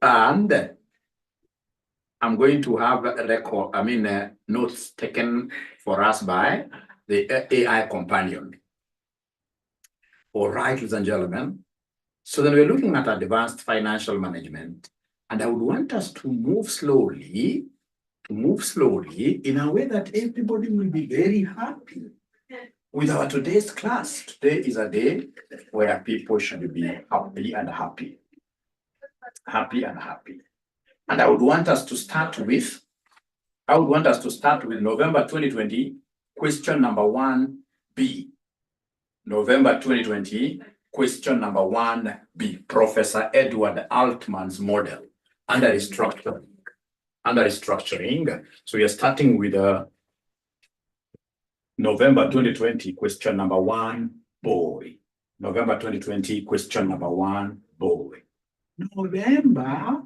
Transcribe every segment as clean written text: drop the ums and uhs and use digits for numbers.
And I'm going to have a record, notes taken for us by the AI companion. All right, ladies and gentlemen. So then we're looking at advanced financial management, and I would want us to move slowly in a way that everybody will be very happy with our today's class. Today is a day where people should be happy and happy. Happy and happy. And I would want us to start with November 2020, question number 1B. November 2020, question number 1B, Professor Edward Altman's model under restructuring. So we are starting with November 2020, question number 1, boy. November 2020, question number 1, boy. November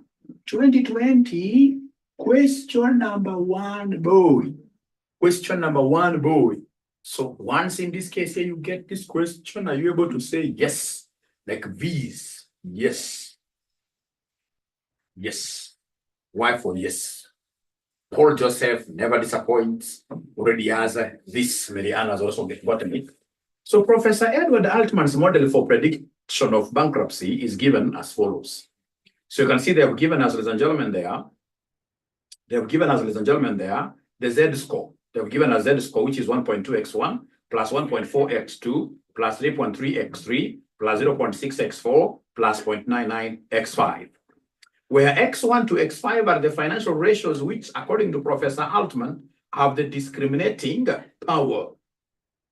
2020, question number 1, boy. Question number 1, boy. So once in this case here you get this question, are you able to say yes? Like these, yes. Yes. Why for yes? 𝐿𝗁𝐄𝐃 never disappoints. Already has this, Marianne has also gotten it. So Professor Edward Altman's model for prediction of bankruptcy is given as follows. So you can see they have given us, ladies and gentlemen, there. The Z-score. They have given us Z-score, which is 1.2x1 plus 1.4x2 plus 3.3x3 plus 0.6x4 plus 0.99x5. Where x1 to x5 are the financial ratios which, according to Professor Altman, have the discriminating power.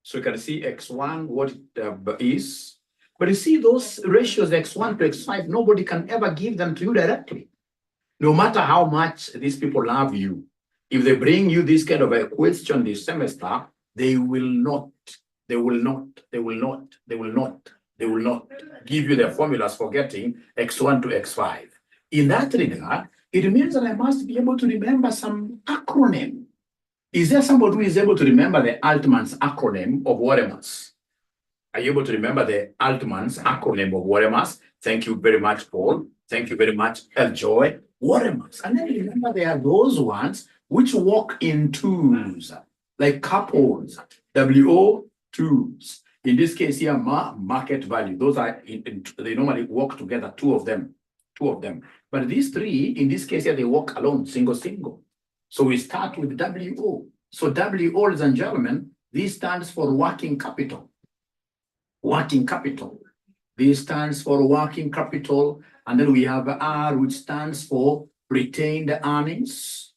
So you can see x1, what it is. But you see those ratios, x1 to x5, nobody can ever give them to you directly. No matter how much these people love you. If they bring you this kind of a question this semester, they will not give you the formulas for getting x1 to x5. In that regard, it means that I must be able to remember some acronym. Is there somebody who is able to remember the Altman's acronym of 𝐴-𝐻-𝐸? Are you able to remember the Altman's acronym of 𝐴-𝐻-𝐸? Thank you very much, Paul. Thank you very much, 𝐿𝑗oy. 𝐴-𝐻-𝐸. And then remember there are those ones which walk in twos, like couples, WO2s. In this case here, market value. Those are, they normally walk together, two of them. But these three, in this case here, they walk alone, single. So we start with WO. So WO, ladies and gentlemen, this stands for working capital. This stands for working capital. And then we have R, which stands for retained earnings.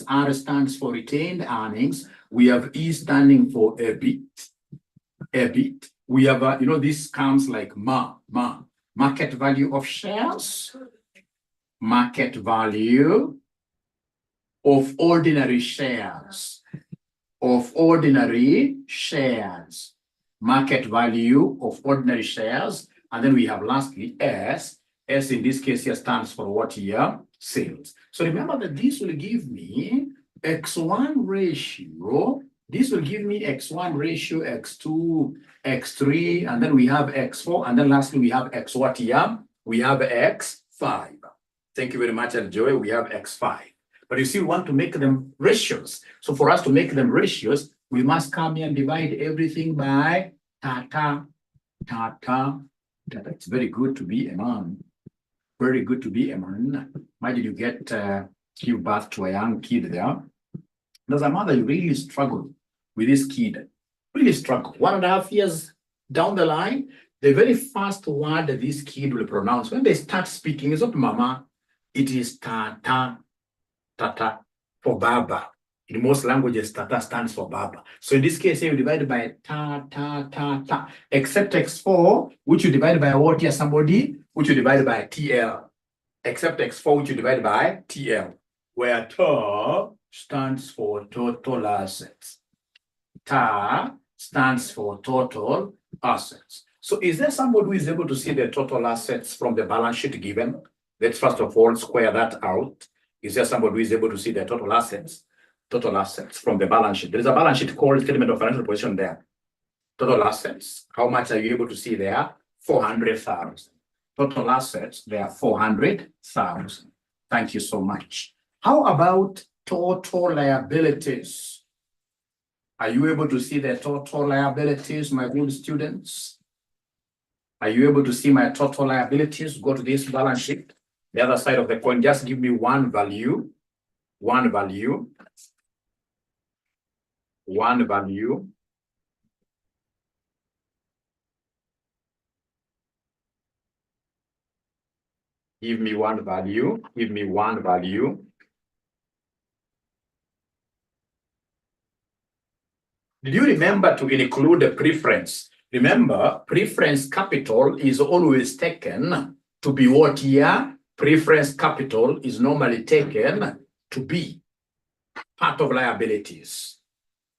R stands for retained earnings. We have E standing for EBIT. We have, this comes like market value of shares. Market value of ordinary shares. Market value of ordinary shares. And then we have lastly S. S in this case here stands for what here? Sales. So remember that this will give me X1 ratio. This will give me X1 ratio, X2, X3, and then we have X4, and then lastly we have X what here? We have X5. Thank you very much, 𝐿𝑗oy. We have X5. But you see, we want to make them ratios. So for us to make them ratios, we must come here and divide everything by tata. It's very good to be a man. Very good to be a man. Why did you give birth to a young kid there? There's a mother who really struggled with this kid. Really struggled. 1.5 years down the line, the very first word that this kid will pronounce when they start speaking is not mama, it is tata for baba. In most languages, tata stands for baba. So in this case, here, you divide by ta, except X4, which you divide by what here, somebody, which you divide by TL. Except X4, which you divide by TL, where TO stands for total assets. Ta stands for total assets. So is there somebody who is able to see the total assets from the balance sheet given? Let's first of all square that out. Is there somebody who is able to see the total assets? Total assets from the balance sheet. There is a balance sheet called statement of financial position there. Total assets. How much are you able to see there? 400,000. Total assets, they are 400,000. Thank you so much. How about total liabilities? Are you able to see the total liabilities, my good students? Are you able to see my total liabilities? Go to this balance sheet. The other side of the coin, just give me one value. One value. One value. Give me one value. Give me one value. Did you remember to include the preference? Remember, preference capital is always taken to be what here? Preference capital is normally taken to be part of liabilities.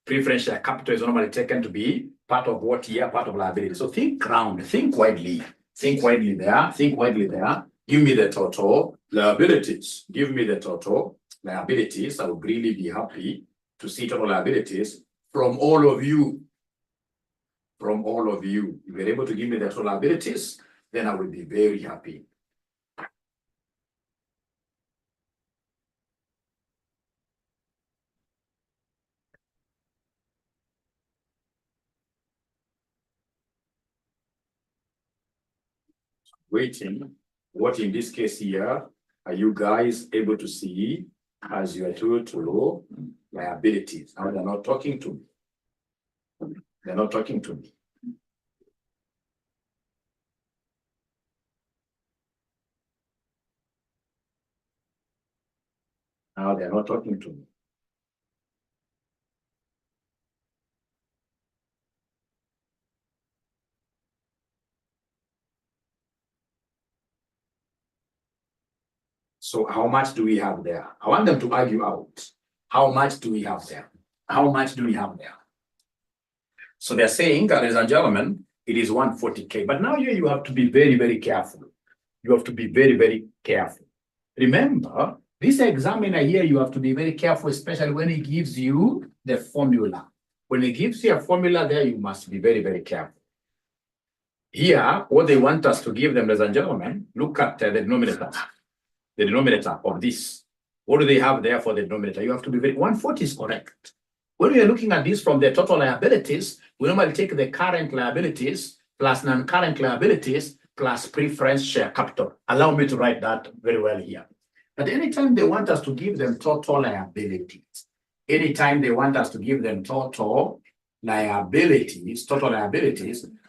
Preferential capital is normally taken to be part of what here? Part of liability. So think round, think widely. Think widely there, think widely there. Give me the total liabilities. Give me the total liabilities. I would really be happy to see total liabilities from all of you. From all of you. If you're able to give me the total liabilities, then I will be very happy. Waiting. What in this case here, are you guys able to see as your total liabilities? Now they're not talking to me. They're not talking to me. Now they're not talking to me. So how much do we have there? I want them to argue out. How much do we have there? How much do we have there? So they're saying, ladies and gentlemen, it is 140K. But now here you have to be very, very careful. You have to be very, very careful. Remember, this examiner here, you have to be very careful, especially when he gives you the formula. When he gives you a formula there, you must be very, very careful. Here, what they want us to give them, ladies and gentlemen, look at the denominator. The denominator of this. What do they have there for the denominator? You have to be very, 140 is correct. When we are looking at this from the total liabilities, we normally take the current liabilities plus non-current liabilities plus preference share capital. Allow me to write that very well here. But anytime they want us to give them total liabilities, anytime they want us to give them total liabilities,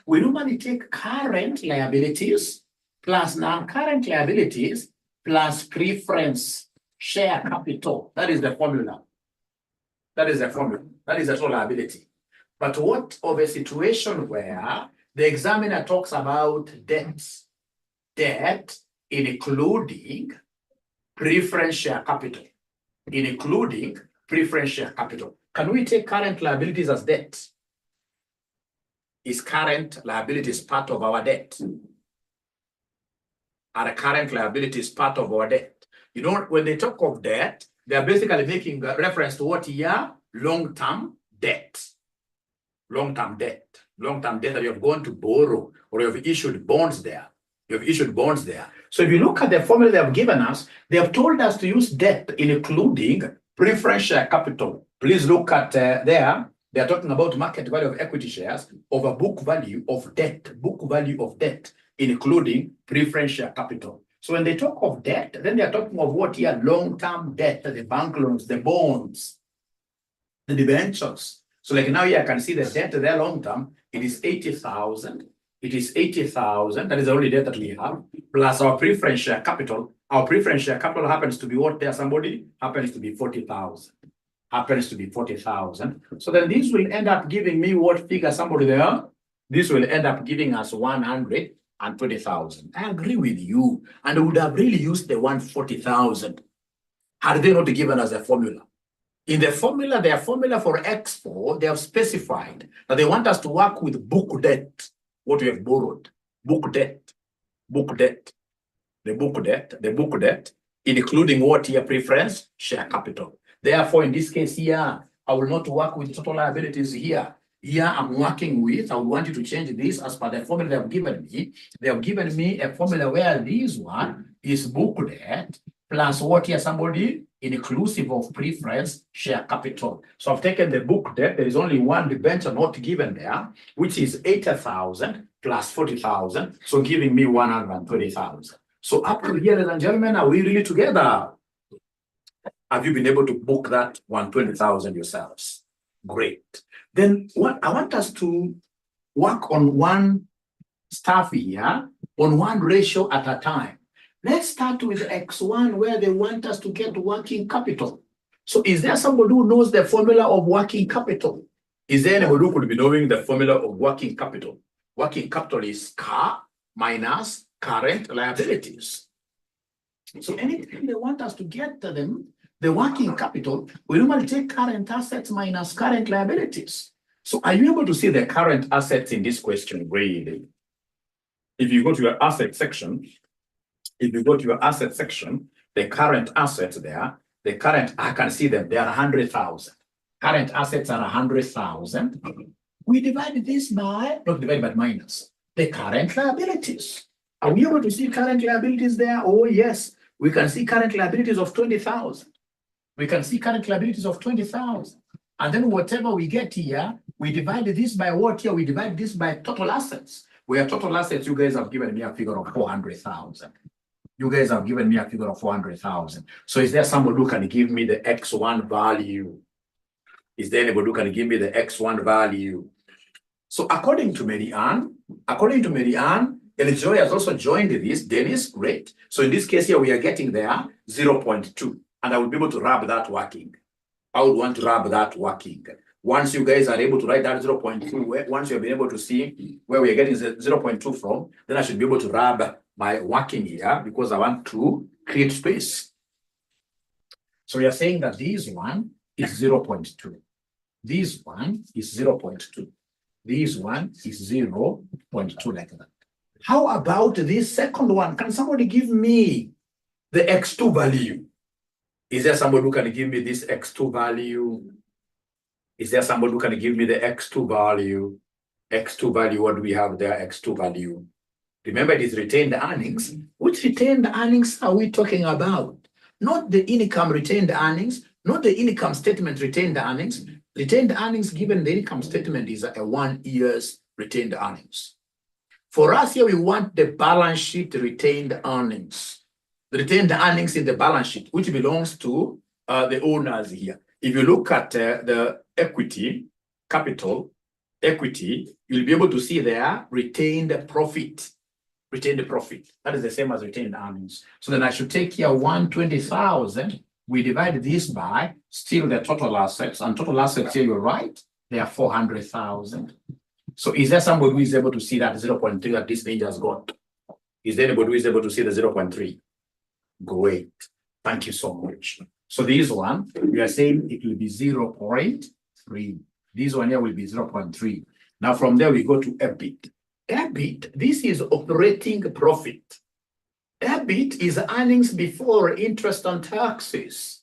we normally take current liabilities plus non-current liabilities plus preference share capital. That is the formula. That is the formula. That is the total liability. But what of a situation where the examiner talks about debts, debt including preference share capital, including preference share capital. Can we take current liabilities as debt? Is current liabilities part of our debt? Are current liabilities part of our debt? You know, when they talk of debt, they're basically making reference to what here? Long-term debt. Long-term debt. Long-term debt that you have gone to borrow or you have issued bonds there. You have issued bonds there. So if you look at the formula they have given us, they have told us to use debt including preference share capital. Please look at there. They are talking about market value of equity shares over book value of debt. Book value of debt including preference share capital. So when they talk of debt, then they are talking of what here? Long-term debt, the bank loans, the bonds, the debentures. So like now here I can see the debt there long-term, it is 80,000. It is 80,000. That is the only debt that we have, plus our preference share capital. Our preference share capital happens to be what there? Somebody happens to be 40,000. Happens to be 40,000. So then this will end up giving me what figure? Somebody there? This will end up giving us 120,000. I agree with you. And we would have really used the 140,000 had they not given us a formula. In the formula, their formula for X4, they have specified that they want us to work with book debt, what we have borrowed. Book debt, book debt, the book debt, including what here? Preference share capital. Therefore, in this case here, I will not work with total liabilities here. Here I'm working with, I would want you to change this as per the formula they have given me. They have given me a formula where this one is book debt plus what here somebody inclusive of preference share capital. So I've taken the book debt. There is only one debenture not given there, which is 80,000 plus 40,000. So giving me 120,000. So up to here, ladies and gentlemen, are we really together? Have you been able to book that 120,000 yourselves? Great. Then what I want us to work on one stuff here, on one ratio at a time. Let's start with X1 where they want us to get working capital. So is there somebody who knows the formula of working capital? Is there anybody who could be knowing the formula of working capital? Working capital is CAR minus current liabilities. So anytime they want us to get to them, the working capital, we normally take current assets minus current liabilities. So are you able to see the current assets in this question, really? If you go to your asset section, the current assets there, the current, I can see them, they are 100,000. Current assets are 100,000. We divide this by, not divide but minus, the current liabilities. Are we able to see current liabilities there? Oh, yes. We can see current liabilities of 20,000. We can see current liabilities of 20,000. And then whatever we get here, we divide this by what here? We divide this by total assets. Where total assets, you guys have given me a figure of 400,000. You guys have given me a figure of 400,000. So is there somebody who can give me the X1 value? Is there anybody who can give me the X1 value? So according to Mary Ann, Elijoy has also joined this. Dennis, great. So in this case here, we are getting there 0.2. And I will be able to wrap that working. I would want to wrap that working. Once you guys are able to write that 0.2, once you've been able to see where we are getting 0.2 from, then I should be able to wrap my working here because I want to create space. So we are saying that this one is 0.2. This one is 0.2. This one is 0.2 like that. How about this second one? Can somebody give me the X2 value? Is there somebody who can give me this X2 value? Is there somebody who can give me the X2 value? X2 value, what do we have there? X2 value. Remember, it is retained earnings. Which retained earnings are we talking about? Not the income retained earnings, not the income statement retained earnings. Retained earnings given the income statement is a 1 year's retained earnings. For us here, we want the balance sheet retained earnings. The retained earnings in the balance sheet, which belongs to the owners here. If you look at the equity, capital, equity, you'll be able to see there retained profit. Retained profit. That is the same as retained earnings. So then I should take here 120,000. We divide this by still the total assets. And total assets here, you're right, they are 400,000. So is there somebody who is able to see that 0.3 that this thing has got? Is there anybody who is able to see the 0.3? Great. Thank you so much. So this one, we are saying it will be 0.3. This one here will be 0.3. Now from there, we go to EBIT. EBIT, this is operating profit. EBIT is earnings before interest and taxes.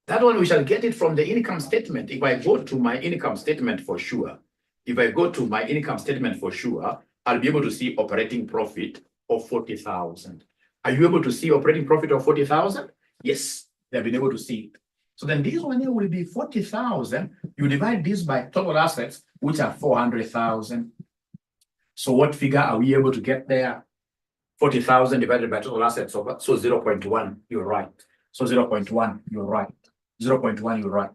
That one, we shall get it from the income statement. If I go to my income statement for sure, I'll be able to see operating profit of 40,000. Are you able to see operating profit of 40,000? Yes, they've been able to see it. So then this one here will be 40,000. You divide this by total assets, which are 400,000. So what figure are we able to get there? 40,000 divided by total assets. So 0.1, you're right. So 0.1, you're right. 0.1, you're right.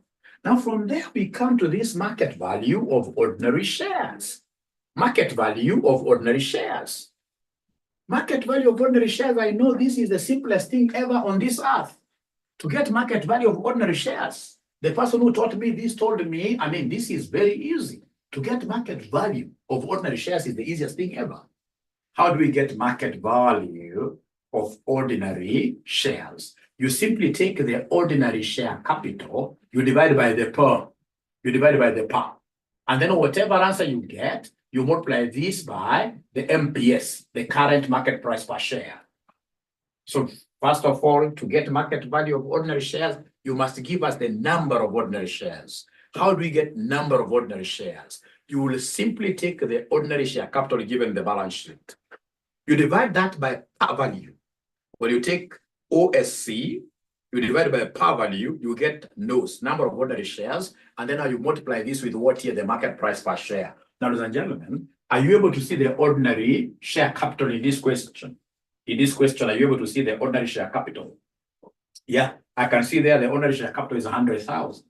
Now from there, we come to this market value of ordinary shares. Market value of ordinary shares. Market value of ordinary shares, I know this is the simplest thing ever on this earth. To get market value of ordinary shares, the person who taught me this told me, I mean, this is very easy. To get market value of ordinary shares is the easiest thing ever. How do we get market value of ordinary shares? You simply take the ordinary share capital, you divide by the per, and then whatever answer you get, you multiply this by the MPS, the current market price per share. So first of all, to get market value of ordinary shares, you must give us the number of ordinary shares. How do we get number of ordinary shares? you will simply take the ordinary share capital given the balance sheet. You divide that by par value. When you take OSC, you divide by par value, you get NOS, number of ordinary shares, and then how you multiply this with what here the market price per share. Now, ladies and gentlemen, are you able to see the ordinary share capital in this question? In this question, are you able to see the ordinary share capital? Yeah, I can see there the ordinary share capital is 100,000.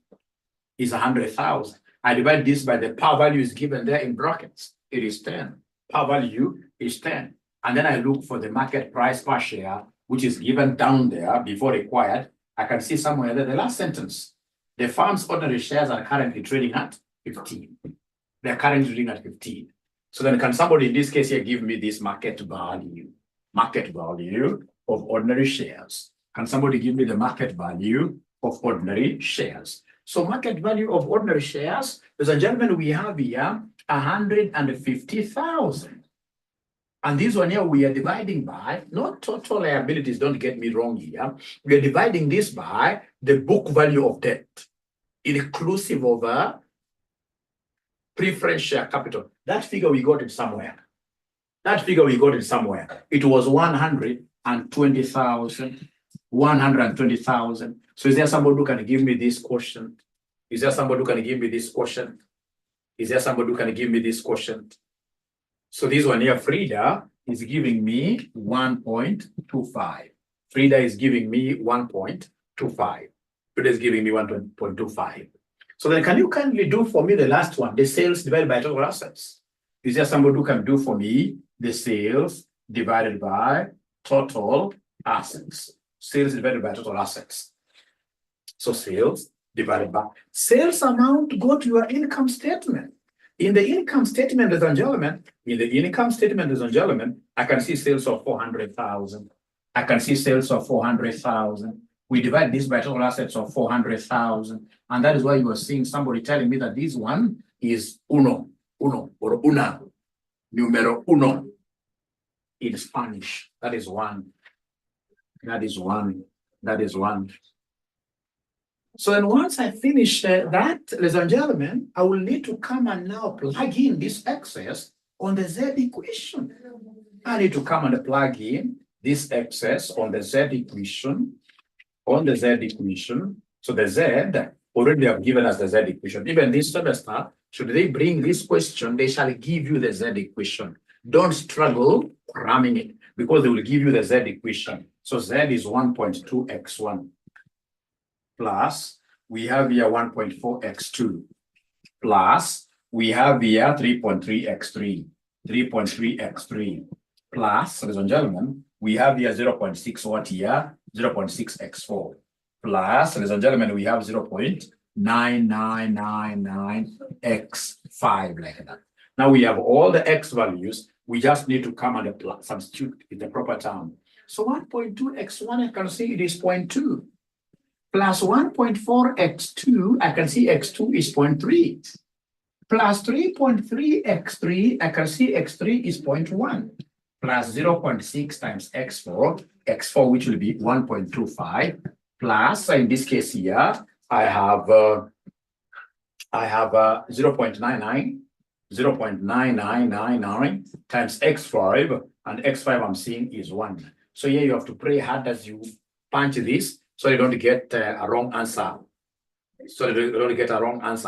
Is 100,000. I divide this by the par value is given there in brackets. It is 10. Par value is 10. And then I look for the market price per share, which is given down there before required. I can see somewhere there the last sentence. The firm's ordinary shares are currently trading at 15. They're currently trading at 15. So then can somebody in this case here give me this market value of ordinary shares? Can somebody give me the market value of ordinary shares? So market value of ordinary shares, ladies and gentlemen, we have here 150,000. And this one here we are dividing by, not total liabilities, don't get me wrong here. We are dividing this by the book value of debt, inclusive of preference share capital. That figure we got it somewhere. It was 120,000. 120,000. So is there somebody who can give me this question? Is there somebody who can give me this question? So this one here, Frida, is giving me 1.25. Frida is giving me 1.25. Frida is giving me 1.25. So then can you kindly do for me the last one, the sales divided by total assets? Is there somebody who can do for me the sales divided by total assets? Sales divided by total assets. So sales divided by sales amount, go to your income statement. In the income statement, ladies and gentlemen, I can see sales of 400,000. We divide this by total assets of 400,000. And that is why you are seeing somebody telling me that this one is uno or una, numero uno in Spanish. That is one. So then once I finish that, ladies and gentlemen, I will need to come and now plug in this excess on the Z equation. I need to come and plug in this excess on the Z equation. So the Z already have given us the Z equation. Even this semester, should they bring this question, they shall give you the Z equation. Don't struggle cramming it because they will give you the Z equation. So Z is 1.2x1 plus we have here 1.4x2 plus we have here 3.3x3 plus, ladies and gentlemen, we have here 0.6 what here 0.6x4 plus, ladies and gentlemen, we have 0.9999x5 like that. Now we have all the x values. We just need to come and substitute in the proper term. So 1.2x1, I can see it is 0.2. Plus 1.4x2, I can see x2 is 0.3. Plus 3.3x3, I can see x3 is 0.1. Plus 0.6 times x4, which will be 1.25. Plus, in this case here, I have 0.9999 times x5, and x5 I'm seeing is 1. So here you have to pray hard as you punch this so you don't get a wrong answer.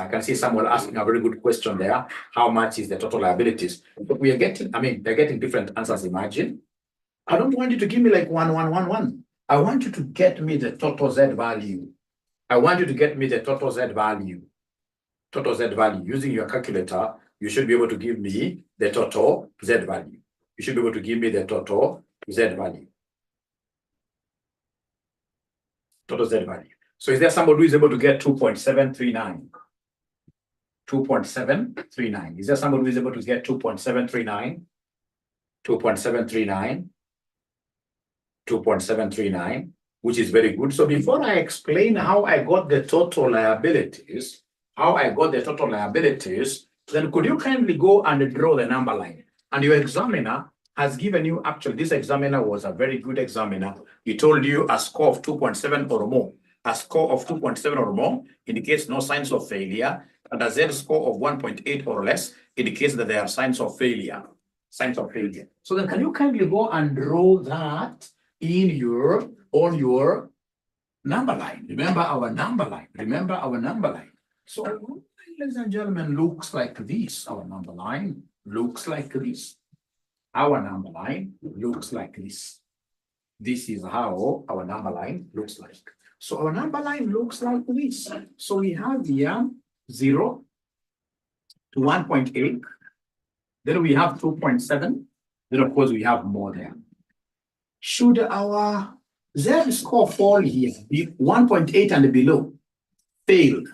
I can see someone asking a very good question there. How much is the total liabilities? But we are getting, they're getting different answers, imagine. I don't want you to give me like 1, 1, 1, 1. I want you to get me the total Z value. Total Z value. Using your calculator, you should be able to give me the total Z value. Total Z value. So is there somebody who is able to get 2.739? 2.739. Is there somebody who is able to get 2.739? 2.739, which is very good. So before I explain how I got the total liabilities, then could you kindly go and draw the number line? And your examiner has given you, actually, this examiner was a very good examiner. He told you a score of 2.7 or more. A score of 2.7 or more indicates no signs of failure. and a Z-score of 1.8 or less indicates that there are signs of failure. Signs of failure. So then can you kindly go and draw that on your number line? Remember our number line. Remember our number line. So, ladies and gentlemen, looks like this. Our number line looks like this. Our number line looks like this. This is how our number line looks like. So our number line looks like this. So we have here 0 to 1.8. Then we have 2.7. Then of course we have more there. Should our Z score fall here, be 1.8 and below, failed,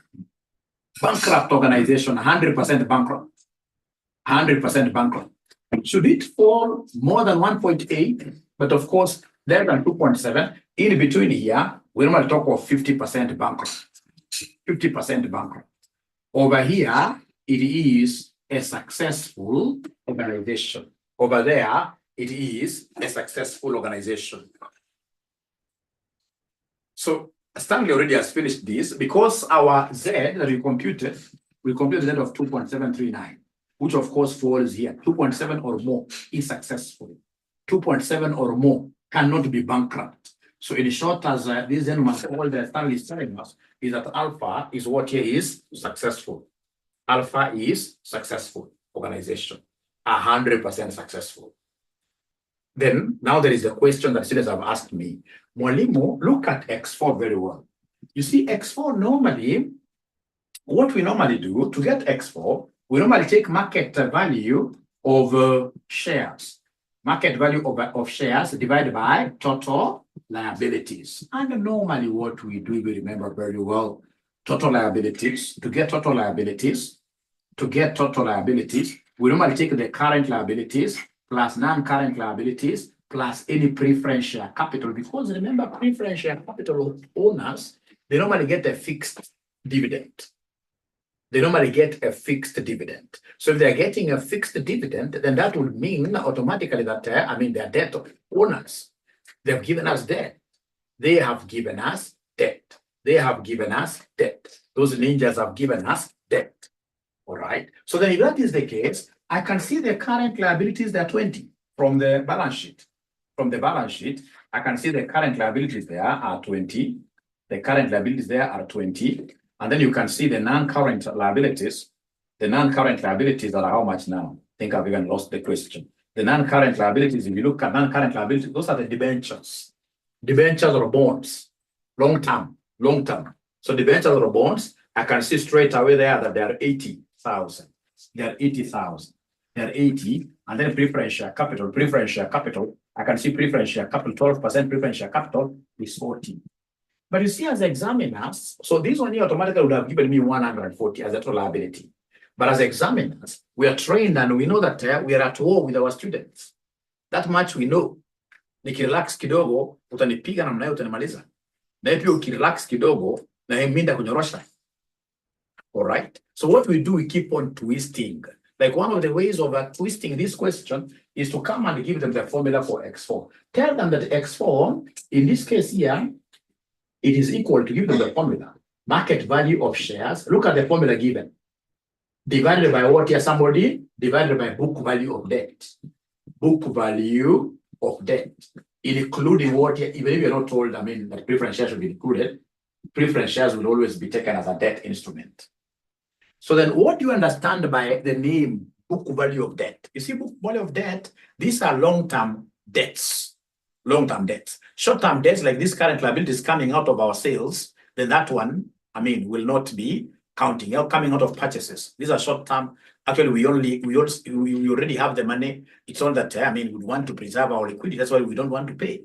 bankrupt organization, 100% bankrupt, 100% bankrupt. Should it fall more than 1.8, but of course less than 2.7, in between here, we normally talk of 50% bankrupt, 50% bankrupt. Over here, it is a successful organization. Over there, it is a successful organization. So Stanley already has finished this because our Z that we computed Z of 2.739, which of course falls here. 2.7 or more is successful. 2.7 or more cannot be bankrupt. So in short, as this gentleman, all that Stanley is telling us is that alpha is what here is successful. Alpha is successful organization, 100% successful. Then now there is a question that students have asked me. Mwalimu, look at X4 very well. You see, X4 normally, what we normally do to get X4, we normally take market value of shares. Market value of shares divided by total liabilities. And normally what we do, we remember very well, total liabilities. To get total liabilities, we normally take the current liabilities plus non-current liabilities plus any preference share capital. Because remember, preference share capital owners, they normally get a fixed dividend. They normally get a fixed dividend. So if they're getting a fixed dividend, then that would mean automatically that, they're debt owners. They've given us debt. They have given us debt. They have given us debt. Those ninjas have given us debt. All right. So then if that is the case, I can see the current liabilities, they're 20 from the balance sheet. From the balance sheet, I can see the current liabilities there are 20. The current liabilities there are 20. And then you can see the non-current liabilities. The non-current liabilities are how much now? I think I've even lost the question. The non-current liabilities, if you look at non-current liabilities, those are the debentures. Debentures or bonds, long-term. So debentures or bonds, I can see straight away there that they are 80,000. They are 80,000. They are 80, and then preference share capital. I can see preference share capital, 12% preference share capital is 40. But you see, as examiners, so this one here automatically would have given me 140 as a total liability. But as examiners, we are trained and we know that we are at war with our students. That much we know. Nikirelax kidogo, utanipiga na mnayo utanimaliza. Na pia ukirelax kidogo, na minda kunyorosha. All right. So what we do, we keep on twisting. Like one of the ways of twisting this question is to come and give them the formula for X4. Tell them that X4, in this case here, it is equal to give them the formula. Market value of shares. Look at the formula given. Divided by what here, somebody? Divided by book value of debt. Book value of debt. Including what here, even if you're not told, that preference shares should be included, preference shares will always be taken as a debt instrument. So then what do you understand by the name book value of debt? You see, book value of debt, these are long-term debts. Long-term debts. Short-term debts, like this current liabilities coming out of our sales, then that one, will not be counting, coming out of purchases. These are short-term. Actually, we already have the money. It's all that, we want to preserve our liquidity. That's why we don't want to pay.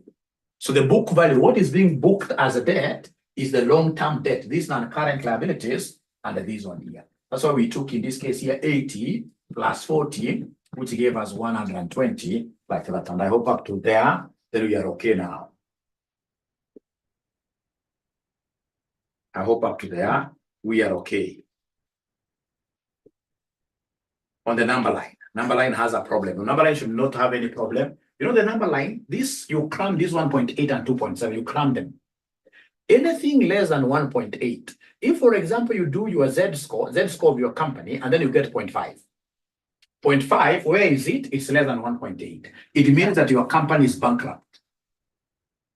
So the book value, what is being booked as a debt is the long-term debt. These are current liabilities and this one here. That's why we took, in this case here, 80 plus 40, which gave us 120, like that. And I hope up to there, then we are okay now. I hope up to there, we are okay. On the number line. Number line has a problem. The number line should not have any problem. You know the number line, this, you cram this 1.8 and 2.7, you cram them. Anything less than 1.8. If, for example, you do your Z-score of your company, and then you get 0.5. 0.5, where is it? It's less than 1.8. It means that your company is bankrupt.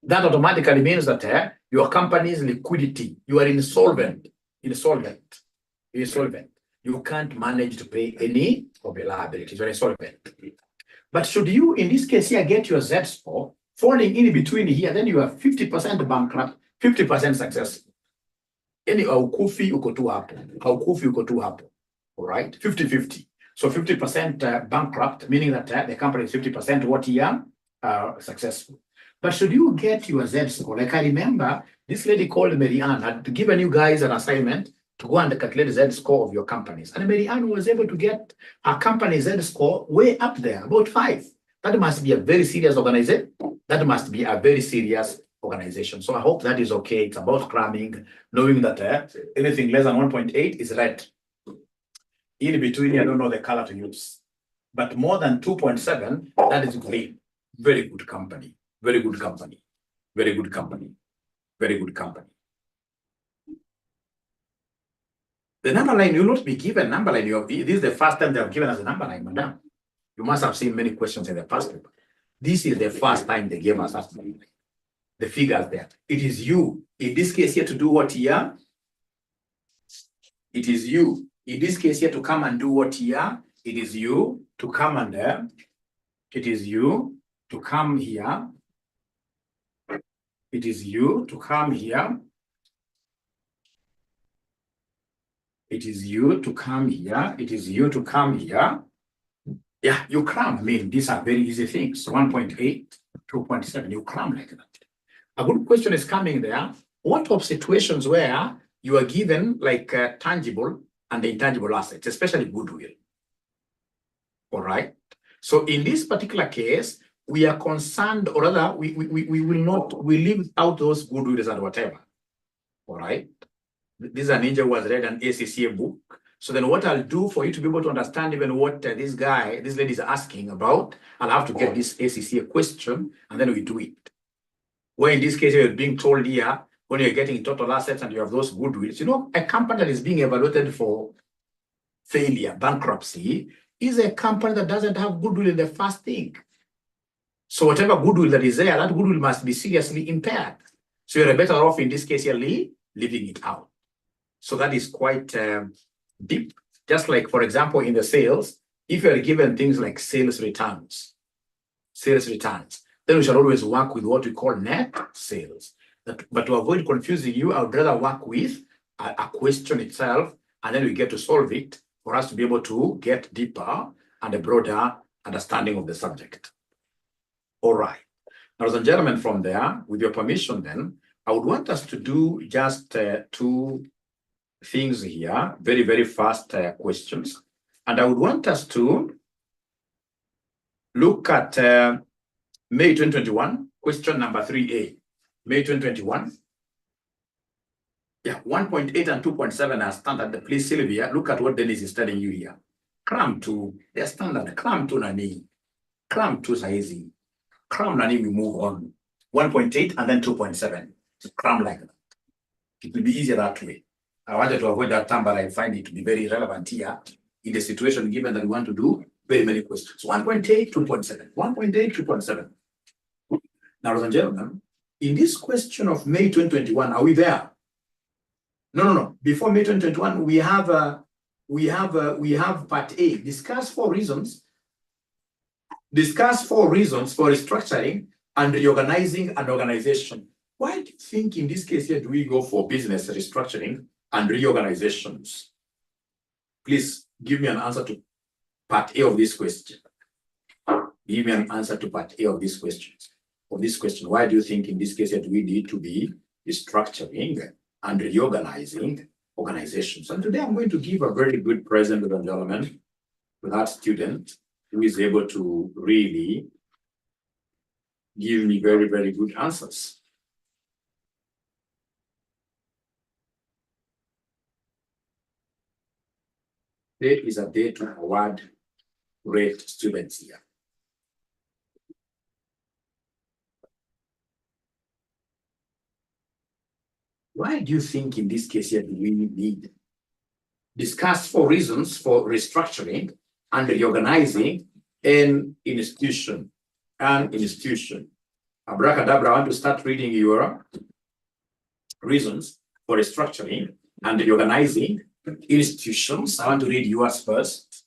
That automatically means that your company's liquidity, you are insolvent. You can't manage to pay any of your liabilities. You're insolvent. But should you, in this case here, get your Z-score falling in between here, then you are 50% bankrupt, 50% successful. Any 𝗂𝗲𝗃 𝗂𝗂𝗃. All right, 50-50. So 50% bankrupt, meaning that the company is 50% what year successful. But should you get your Z-score, like I remember this lady called Mary-Ann had given you guys an assignment to go and calculate the Z-score of your companies. And Mary-Ann was able to get her company's Z-score way up there, about 5. That must be a very serious organization. That must be a very serious organization. So I hope that is okay. It's about cramming, knowing that anything less than 1.8 is red. In between, I don't know the color to use. But more than 2.7, that is green. Very good company. Very good company. Very good company. Very good company. The number line, you will not be given number line. This is the first time they have given us a number line, madam. You must have seen many questions in the past paper. This is the first time they gave us that. The figures there. It is you, in this case here, to do what here? It is you, in this case here, to come and do what here? It is you to come and it is you to come here. It is you to come here. It is you to come here. It is you to come here. Yeah, you cram. I mean, these are very easy things. 1.8, 2.7, you cram like that. A good question is coming there. What of situations where you are given like tangible and intangible assets, especially goodwill? All right. So in this particular case, we are concerned, or rather, we leave out those goodwills and whatever. All right. This is a ninja who has read an ACCA book. So then what I'll do for you to be able to understand even what this lady is asking about, I'll have to get this ACCA question and then we do it. Where in this case, you're being told here, when you're getting total assets and you have those goodwills, you know, a company that is being evaluated for failure, bankruptcy, is a company that doesn't have goodwill in the first thing. So whatever goodwill that is there, that goodwill must be seriously impaired. So you're better off in this case here, leaving it out. So that is quite deep. Just like, for example, in the sales, if you're given things like sales returns, then we shall always work with what we call net sales. But to avoid confusing you, I would rather work with a question itself, and then we get to solve it for us to be able to get deeper and a broader understanding of the subject. All right. Now, ladies and gentlemen, from there, with your permission then, I would want us to do just 2 things here, very, very fast questions. And I would want us to look at May 2021, question number 3A. May 2021. Yeah, 1.8 and 2.7 are standard. Please, Sylvia, look at what Dennis is telling you here. Cram 2, they're standard. Cram 2 nani. Cram 2 saizi. Cram nani, we move on. 1.8 and then 2.7. So cram like that. It will be easier that way. I wanted to avoid that term, but I find it to be very relevant here in the situation given that we want to do very many questions. 1.8, 2.7. 1.8, 2.7. Now, ladies and gentlemen, in this question of May 2021, are we there? No. Before May 2021, we have part A. Discuss 4 reasons. Discuss 4 reasons for restructuring and reorganizing an organization. Why do you think in this case here do we go for business restructuring and reorganizations? Please give me an answer to part A of this question. Give me an answer to part A of this question. Why do you think in this case here do we need to be restructuring and reorganizing organizations? And today I'm going to give a very good present, ladies and gentlemen, to that student who is able to really give me very, very good answers. Today is a day to award great students here. Why do you think in this case here do we need? Discuss 4 reasons for restructuring and reorganizing an institution. Abracadabra, I want to start reading your reasons for restructuring and reorganizing institutions. I want to read yours first.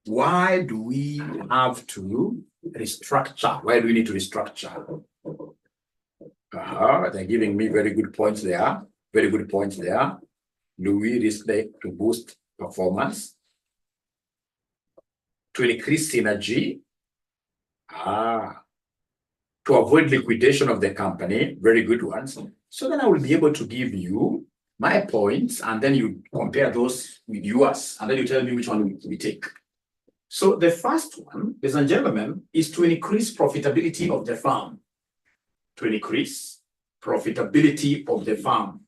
Why do we have to restructure? Why do we need to restructure? They're giving me very good points there. Very good points there. Do we restructure to boost performance? To increase synergy? To avoid liquidation of the company? Very good ones. So then I will be able to give you my points, and then you compare those with yours, and then you tell me which one we take. So the first one, ladies and gentlemen, is to increase profitability of the firm. To increase profitability of the firm.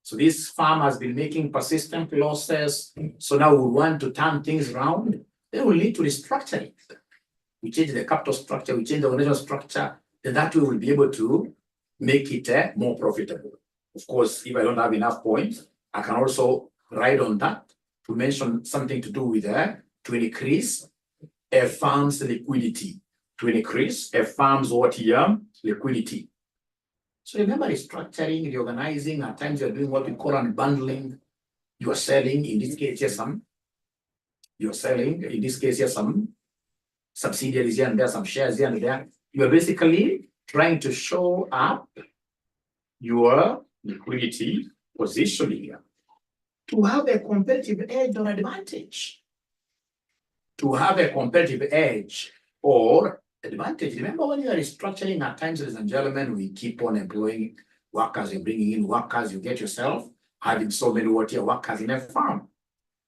So this firm has been making persistent losses. So now we want to turn things around. Then we'll need to restructure it. We change the capital structure, we change the organizational structure, then that way we'll be able to make it more profitable. Of course, if I don't have enough points, I can also write on that to mention something to do with to increase a firm's liquidity. To increase a firm's liquidity. So remember, restructuring, reorganizing, at times you're doing what we call unbundling. You are selling, in this case, here some subsidiaries here and there, some shares here and there. You are basically trying to show up your liquidity position here to have a competitive edge or advantage. To have a competitive edge or advantage. Remember, when you are restructuring, at times, ladies and gentlemen, we keep on employing workers. You're bringing in workers. You get yourself having so many workers in a firm.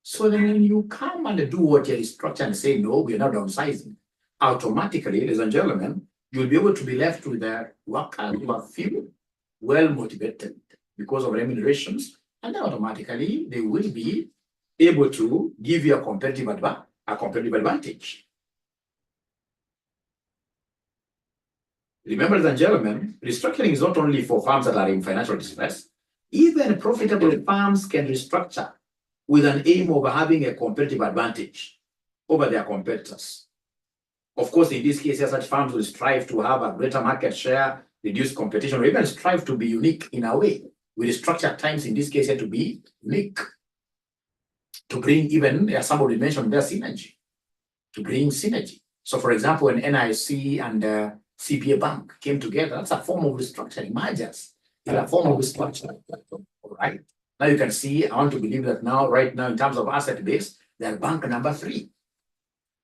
So then when you come and do what you're restructuring and say, no, we're not downsizing, automatically, ladies and gentlemen, you'll be able to be left with the workers who are few, well motivated because of remunerations, and then automatically they will be able to give you a competitive advantage. Remember, ladies and gentlemen, restructuring is not only for firms that are in financial distress. Even profitable firms can restructure with an aim of having a competitive advantage over their competitors. Of course, in this case, such firms will strive to have a greater market share, reduce competition, or even strive to be unique in a way. We restructure at times, in this case, to be unique, to bring even, as somebody mentioned, their synergy, to bring synergy. So, for example, when NIC and CPA Bank came together, that's a form of restructuring. Mergers is a form of restructuring. All right. Now you can see, I want to believe that now, right now, in terms of asset base, they're bank number 3.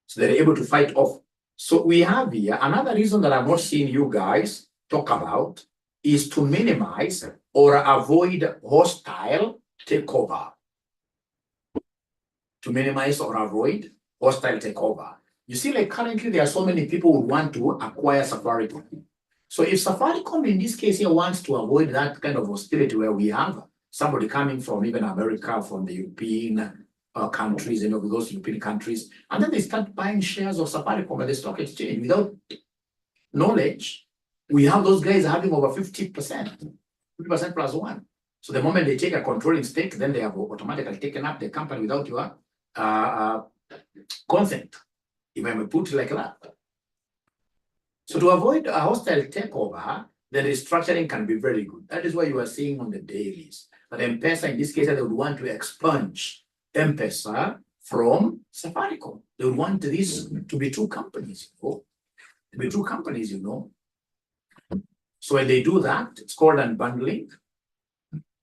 So they're able to fight off. So we have here another reason that I'm not seeing you guys talk about is to minimize or avoid hostile takeover. To minimize or avoid hostile takeover. You see, like currently there are so many people who want to acquire Safaricom. So if Safaricom in this case here wants to avoid that kind of hostility where we have somebody coming from even America, from the European countries, those European countries, and then they start buying shares of Safaricom at the stock exchange without knowledge, we have those guys having over 50%, 50% plus 1. So the moment they take a controlling stake, then they have automatically taken up the company without your consent, if I may put it like that. So to avoid a hostile takeover, the restructuring can be very good. That is why you are seeing on the dailies that M-Pesa, in this case, they would want to expunge M-Pesa from Safaricom. They would want this to be 2 companies, To be 2 companies, So when they do that, it's called unbundling.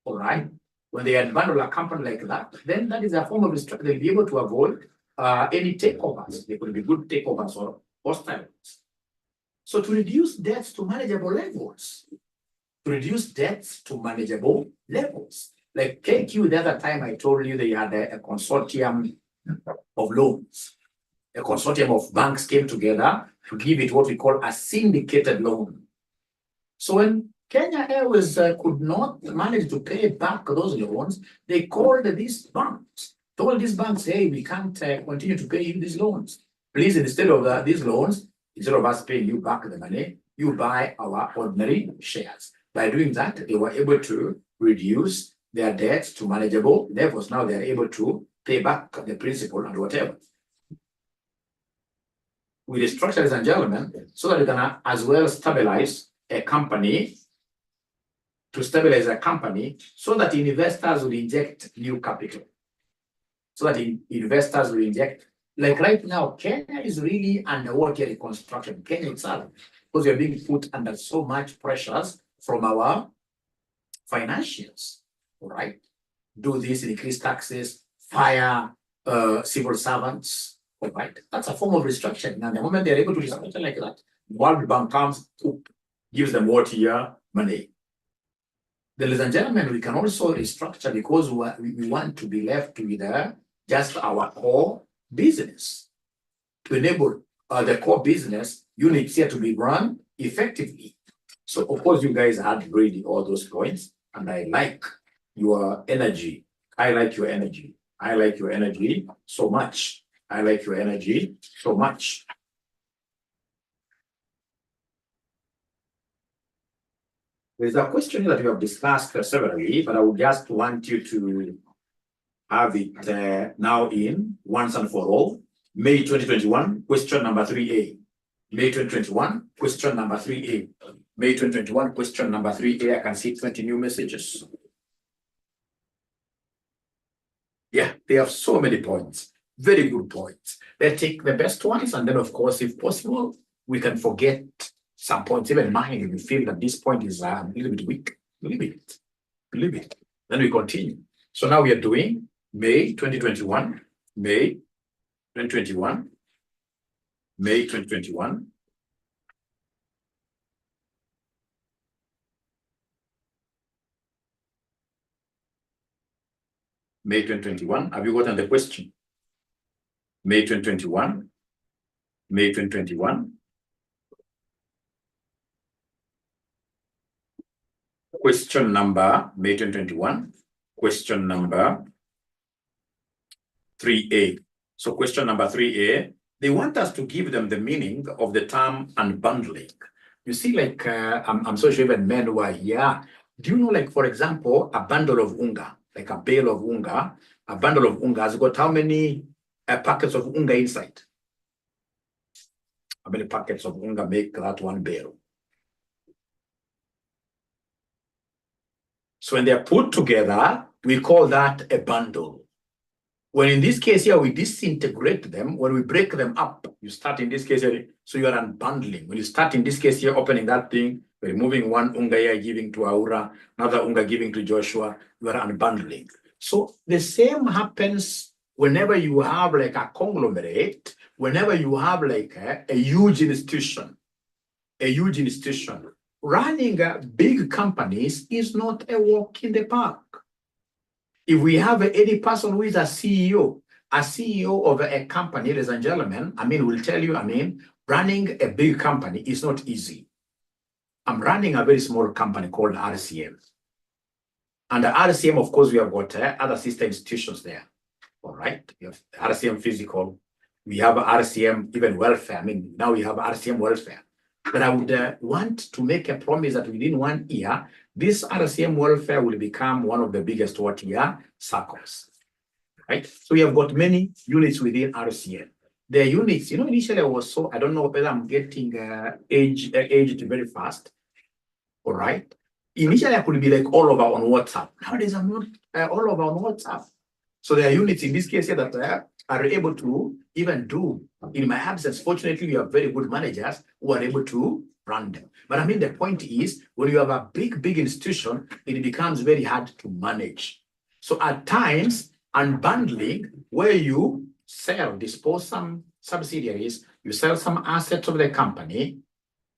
All right. When they unbundle a company like that, then that is a form of restructuring. They'll be able to avoid any takeovers. They could be good takeovers or hostile ones. So to reduce debts to manageable levels. To reduce debts to manageable levels. Like KQ, the other time I told you they had a consortium of loans. A consortium of banks came together to give it what we call a syndicated loan. So when Kenya Airways could not manage to pay back those loans, they called these banks, told these banks, hey, we can't continue to pay you these loans. Please, instead of these loans, instead of us paying you back the money, you buy our ordinary shares. By doing that, they were able to reduce their debts to manageable levels. Now they are able to pay back the principal and whatever. We restructure, ladies and gentlemen, so that you can as well stabilize a company, so that investors will inject new capital. Like right now, Kenya is really underwater reconstruction. Kenya itself, because we are being put under so much pressures from our financials, all right? Do this, increase taxes, fire civil servants, all right? That's a form of restructuring. And the moment they're able to restructure like that, World Bank comes, gives them what year money. Ladies and gentlemen, we can also restructure because we want to be left with just our core business to enable the core business units here to be run effectively. So, of course, you guys had really all those points, and I like your energy. I like your energy so much. There's a question that we have discussed severally, but I would just want you to have it now in once and for all. May 2021, question number 3A. May 2021, question number 3A. May 2021, question number 3A. I can see 20 new messages. Yeah, they have so many points. Very good points. They take the best ones, and then, of course, if possible, we can forget some points, even mine, if you feel that this point is a little bit weak. Leave it. Then we continue. So now we are doing May 2021, May 2021, May 2021. May 2021. Have you gotten the question? May 2021, May 2021. Question number, May 2021, question number 3A. So question number 3A, they want us to give them the meaning of the term unbundling. You see, like, I'm so sure even men who are here, do you know, like, for example, a bundle of unga, like a bale of unga, a bundle of unga has got how many packets of unga inside? How many packets of unga make that one bale? So when they're put together, we call that a bundle. When in this case here, we disintegrate them, when we break them up, you start in this case here, so you are unbundling. When you start in this case here, opening that thing, removing one unga here, giving to Aura, another unga giving to Joshua, you are unbundling. So the same happens whenever you have like a conglomerate, whenever you have like a huge institution, running big companies is not a walk in the park. If we have any person who is a CEO of a company, ladies and gentlemen, will tell you, running a big company is not easy. I'm running a very small company called RCM. And the RCM, of course, we have got other sister institutions there. All right. We have RCM Physical. We have RCM even welfare. Now we have RCM welfare. But I would want to make a promise that within 1 year, this RCM welfare will become one of the biggest circles. Right? So we have got many units within RCM. The units, initially I was I don't know whether I'm getting aged very fast. All right. Initially I could be like all over on WhatsApp. Nowadays I'm not all over on WhatsApp. So there are units in this case here that are able to even do in my absence. Fortunately, we have very good managers who are able to run them. But the point is, when you have a big institution, it becomes very hard to manage. So at times, unbundling, where you dispose some subsidiaries, you sell some assets of the company,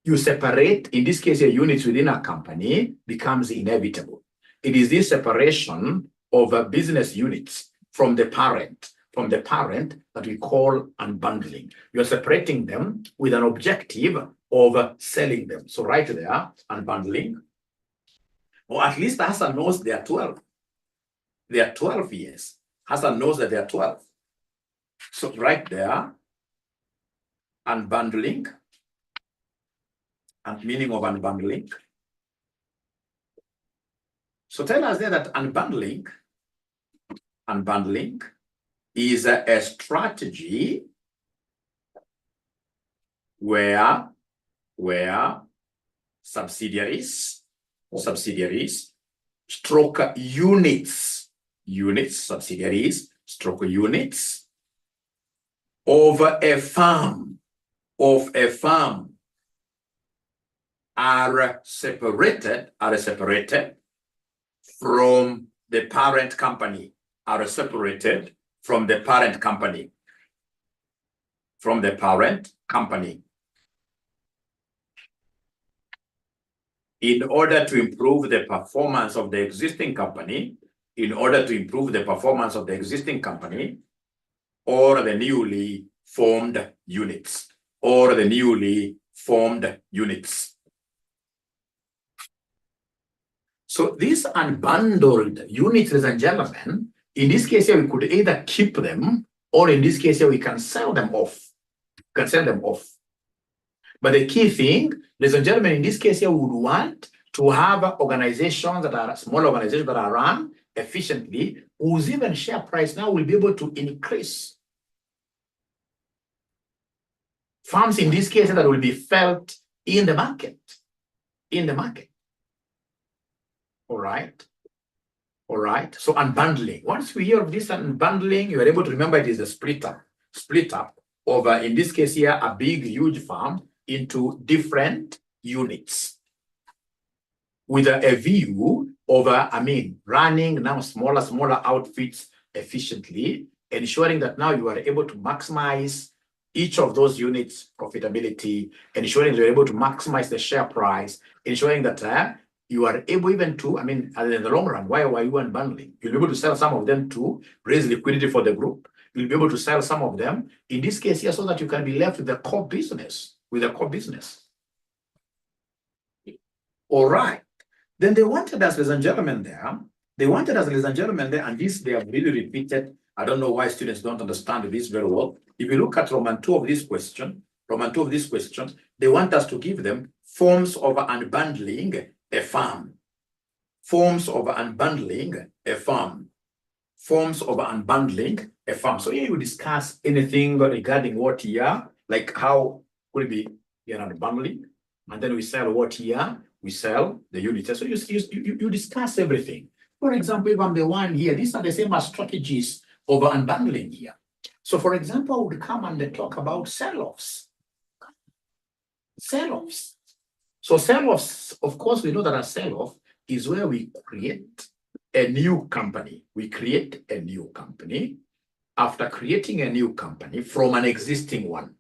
you separate, in this case, your units within a company, becomes inevitable. It is this separation of business units from the parent that we call unbundling. You're separating them with an objective of selling them. So right there, unbundling. Or at least Hassan knows they are 12. They are 12 years. Hassan knows that they are 12. So right there, unbundling, and meaning of unbundling. So tell us there that unbundling is a strategy where subsidiaries stroke subsidiaries stroke units of a firm are separated from the parent company, in order to improve the performance of the existing company, or the newly formed units, So these unbundled units, ladies and gentlemen, in this case here, we could either keep them, or in this case here, we can sell them off. But the key thing, ladies and gentlemen, in this case here, we would want to have organizations that are small organizations that are run efficiently, whose even share price now will be able to increase. Firms in this case that will be felt in the market. All right. So unbundling. Once we hear of this unbundling, you are able to remember it is a split up of, in this case here, a big, huge firm into different units with a view of, running now smaller outfits efficiently, ensuring that now you are able to maximize each of those units' profitability, ensuring you're able to maximize the share price, ensuring that you are able even to, in the long run, why are you unbundling? You'll be able to sell some of them to raise liquidity for the group. You'll be able to sell some of them, in this case here, so that you can be left with the core business, All right. Then they wanted us, ladies and gentlemen, there, and this they have really repeated. I don't know why students don't understand this very well. If you look at Roman 2 of this question, they want us to give them forms of unbundling a firm. So here you discuss anything regarding what here, like how could it be unbundling, and then we sell what here, we sell the units. So you discuss everything. For example, if I'm the one here, these are the same as strategies of unbundling here. So for example, I would come and talk about sell-offs. So sell-offs, of course, we know that a sell-off is where we create a new company. After creating a new company from an existing one.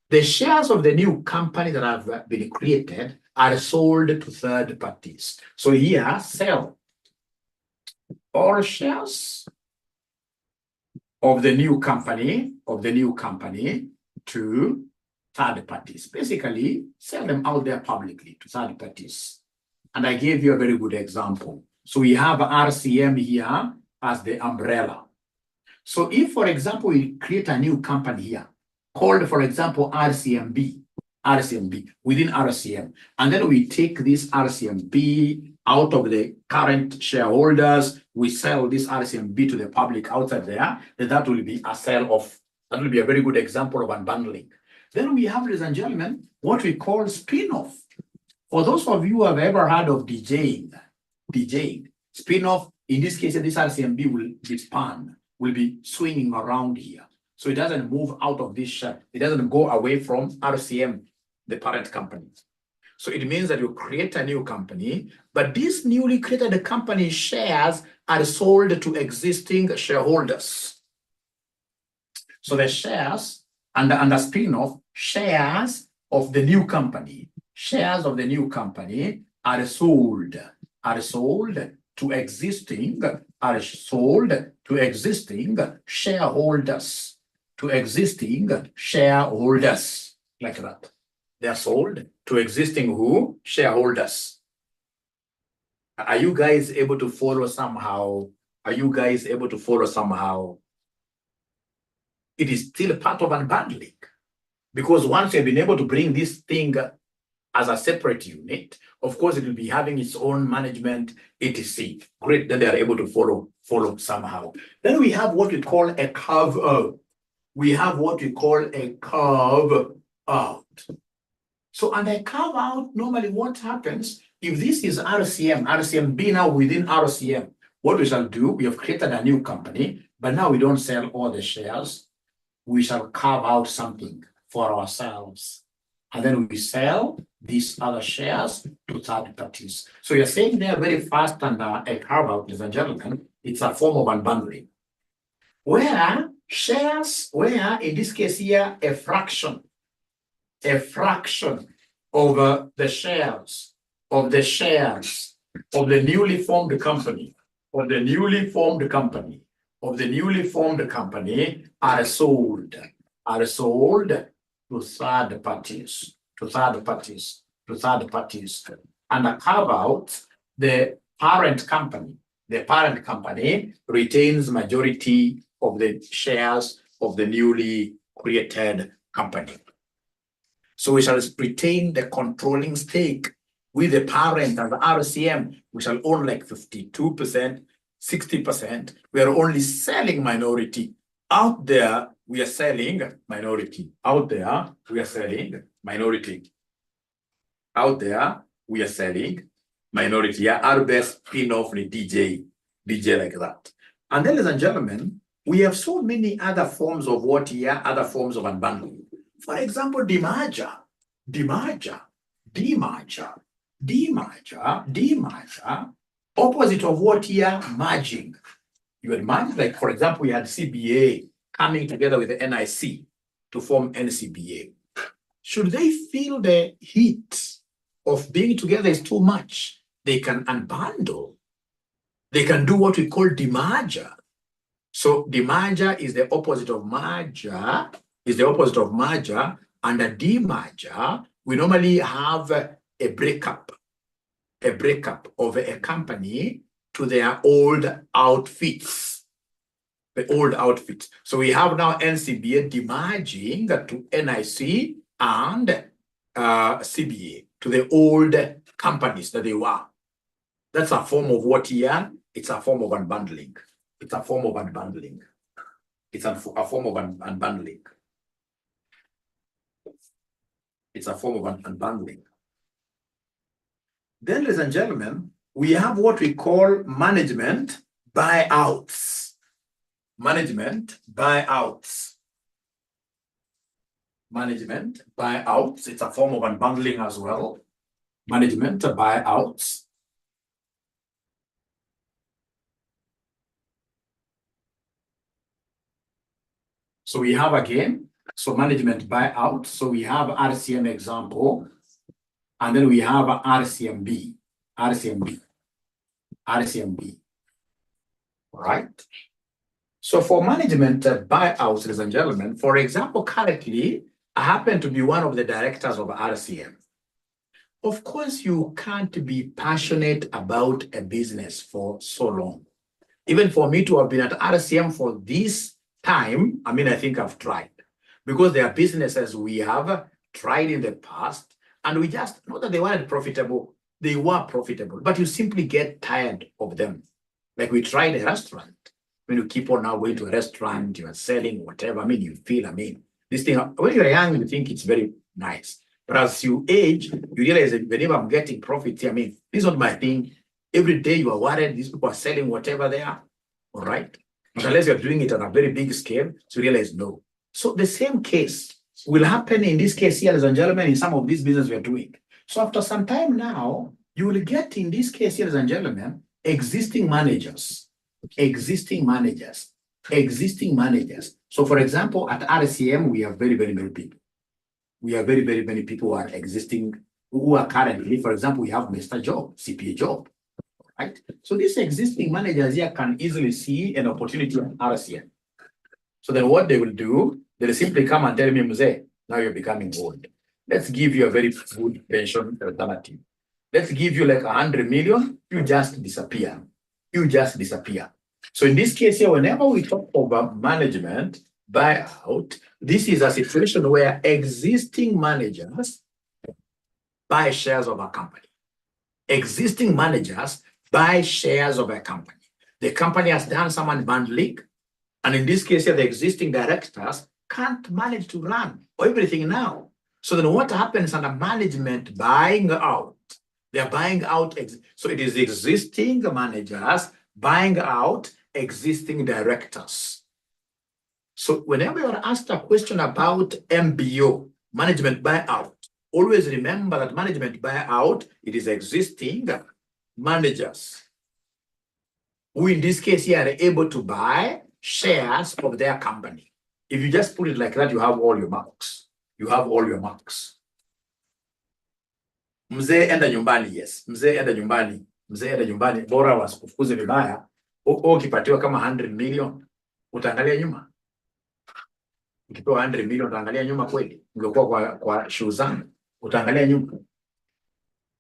The shares of the new company that have been created are sold to third parties. So here, sell all shares of the new company to third parties. Basically, sell them out there publicly to third parties. And I gave you a very good example. So we have RCM here as the umbrella. So if, for example, we create a new company here called, for example, RCMB within RCM, and then we take this RCMB out of the current shareholders, we sell this RCMB to the public outside there, then that will be a sell-off. That will be a very good example of unbundling. Then we have, ladies and gentlemen, what we call spin-off. For those of you who have ever heard of DJing, spin-off, in this case, this RCMB will be spun, will be swinging around here. So it doesn't move out of this shell. It doesn't go away from RCM, the parent company. So it means that you create a new company, but this newly created company shares are sold to existing shareholders. So the shares and the spin-off, shares of the new company are sold to existing shareholders, like that. They are sold to existing who? Shareholders. Are you guys able to follow somehow? It is still part of unbundling. Because once you've been able to bring this thing as a separate unit. Of course, it will be having its own management, etc. Great that they are able to follow somehow. Then we have what we call a carve out. We have what we call a carve out. So under a carve out, normally what happens, if this is RCM now within RCM, what we shall do, we have created a new company, but now we don't sell all the shares. We shall carve out something for ourselves. And then we sell these other shares to third parties. So you're saying there very fast under a carve out, ladies and gentlemen, it's a form of unbundling. Where shares, where in this case here, a fraction of the shares of the newly formed company, are sold to third parties, and a carve out, the parent company retains majority of the shares of the newly created company. So we shall retain the controlling stake with the parent and the RCM. We shall own like 52%, 60%. We are only selling minority. Out there, we are selling minority. Out there, we are selling minority. Yeah, our best spin-off the DJ like that. And then, ladies and gentlemen, we have so many other forms of what here, other forms of unbundling. For example, demerger. Opposite of what here? Merging. You had merged, like for example, we had CBA coming together with the NIC to form NCBA. Should they feel the heat of being together is too much, they can unbundle. They can do what we call demerger. So demerger is the opposite of merger, and a demerger, we normally have a breakup of a company to their old outfits. So we have now NCBA demerging to NIC and CBA to the old companies that they were. That's a form of what here? It's a form of unbundling. Then, ladies and gentlemen, we have what we call management buyouts. It's a form of unbundling as well. Management buyouts. So we have again, management buyout. So we have RCM example, and then we have RCMB. All right. So for management buyouts, ladies and gentlemen, for example, currently, I happen to be one of the directors of RCM. Of course, you can't be passionate about a business for so long. Even for me to have been at RCM for this time, I mean, I think I've tried. Because there are businesses we have tried in the past, and we just know that they weren't profitable. They were profitable, but you simply get tired of them. Like we tried a restaurant. When you keep on now going to a restaurant, you are selling whatever. I mean, you feel, this thing, when you're young, you think it's very nice. But as you age, you realize that whenever I'm getting profit, this is not my thing. Every day you are worried, these people are selling whatever they are. All right. But unless you're doing it on a very big scale, so you realize no. So the same case will happen in this case here, ladies and gentlemen, in some of these business we are doing. So after some time now, you will get in this case here, ladies and gentlemen, existing managers. So for example, at RCM, we have very, very many people. We have very, very many people who are existing, who are currently, for example, we have Mr. Job, CPA Job, right? So these existing managers here can easily see an opportunity at RCM. So then what they will do, they'll simply come and tell me, Mzee, now you're becoming old. Let's give you a very good pension alternative. Let's give you like 100 million, you just disappear. So in this case here, whenever we talk about management buyout, this is a situation where existing managers buy shares of a company. Existing managers buy shares of a company. The company has done some unbundling, and in this case here, the existing directors can't manage to run everything now. So then what happens under management buying out? They're buying out, so it is existing managers buying out existing directors. So whenever you're asked a question about MBO, management buyout, always remember that management buyout, it is existing managers who in this case here are able to buy shares of their company. If you just put it like that, you have all your marks. You have all your marks. Mzee enda nyumbani, yes. Mzee enda nyumbani. Mzee enda nyumbani. Bora wasikufukuze vibaya. Ukipatiwa kama 100 million, utaangalia nyuma. Ukipewa 100 million, utaangalia nyuma kweli? Ungekuwa kwa shoe zangu, utaangalia nyuma.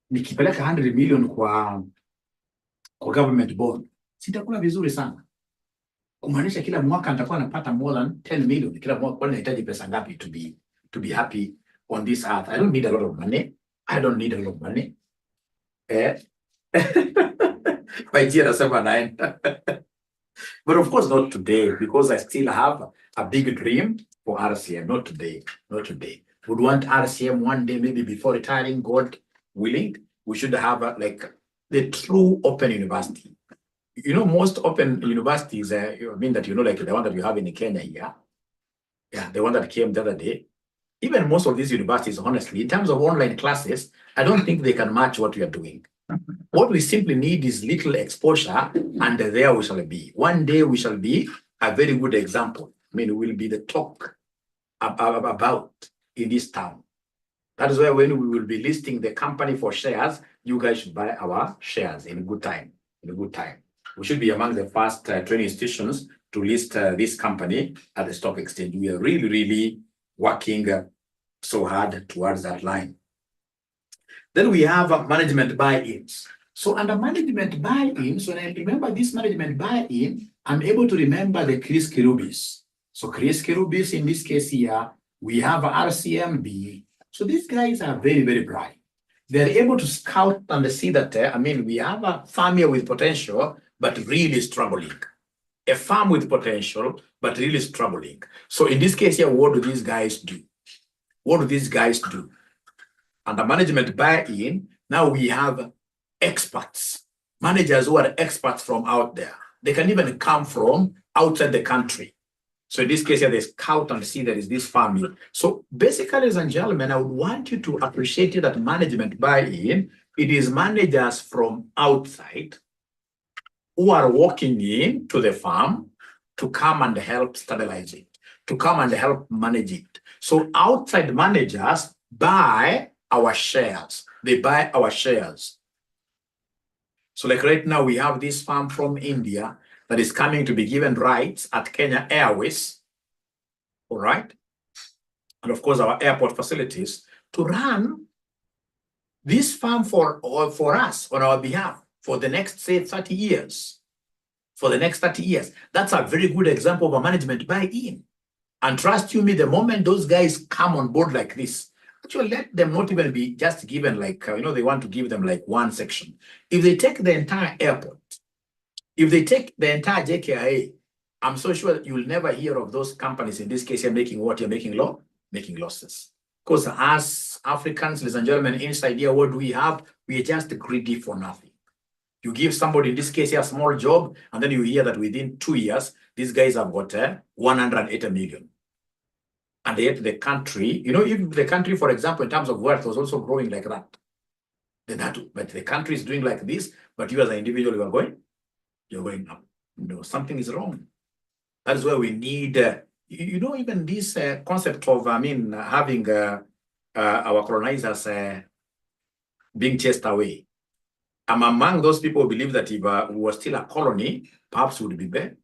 Nikipeleka 100 million kwa government bond, sitakula vizuri sana. Kumaanisha kila mwaka nitakuwa napata more than 10 million. Kila mwaka kwa nahitaji pesa ngapi to be happy on this earth? I don't need a lot of money. I don't need a lot of money. My dear, but of course not today, because I still have a big dream for RCM. Not today, not today. Would want RCM one day, maybe before retiring, God willing, we should have like the true open university. You know, most open universities, I mean that, you know, like the one that you have in Kenya here. Yeah, the one that came the other day. Even most of these universities, honestly, in terms of online classes, I don't think they can match what we are doing. What we simply need is little exposure, and there we shall be. One day we shall be a very good example. I mean, we'll be the talk about in this town. That is why when we will be listing the company for shares, you guys should buy our shares in good time. In a good time. We should be among the first training institutions to list this company at the stock exchange. We are really, really working so hard towards that line. Then we have management buy-ins. So under management buy-ins, when I remember this management buy-in, I'm able to remember the 𝐃𝐿𝐴𝐷. So 𝐃𝐿𝐴𝐷, in this case here, we have RCMB. So these guys are very, very bright. They're able to scout and see that, I mean, we have a farm here with potential, but really struggling. A farm with potential, but really struggling. So in this case here, what do these guys do? What do these guys do? Under management buy-in, now we have experts, managers who are experts from out there. They can even come from outside the country. So in this case here, they scout and see there is this family. So basically, ladies and gentlemen, I would want you to appreciate that management buy-in, it is managers from outside who are walking in to the farm to come and help stabilize it, to come and help manage it. So outside managers buy our shares. They buy our shares. So like right now, we have this farm from India that is coming to be given rights at Kenya Airways, all right? And of course, our airport facilities to run this farm for us on our behalf for the next, say, 30 years. For the next 30 years. That's a very good example of a management buy-in. And trust you me, the moment those guys come on board like this, actually let them not even be just given like, you know, they want to give them like one section. If they take the entire airport, if they take the entire JKIA, I'm so sure that you will never hear of those companies in this case here making what you're making losses. Because as Africans, ladies and gentlemen, inside here, what do we have? We are just greedy for nothing. You give somebody, in this case here, a small job, and then you hear that within 2 years, these guys have got 180 million. And yet the country, you know, if the country, for example, in terms of wealth was also growing like that, then but the country is doing like this, but you as an individual, you're going up. No, something is wrong. That is why we need, you know, even this concept of, I mean, having our colonizers being chased away. I'm among those people who believe that if we were still a colony, perhaps we would be better.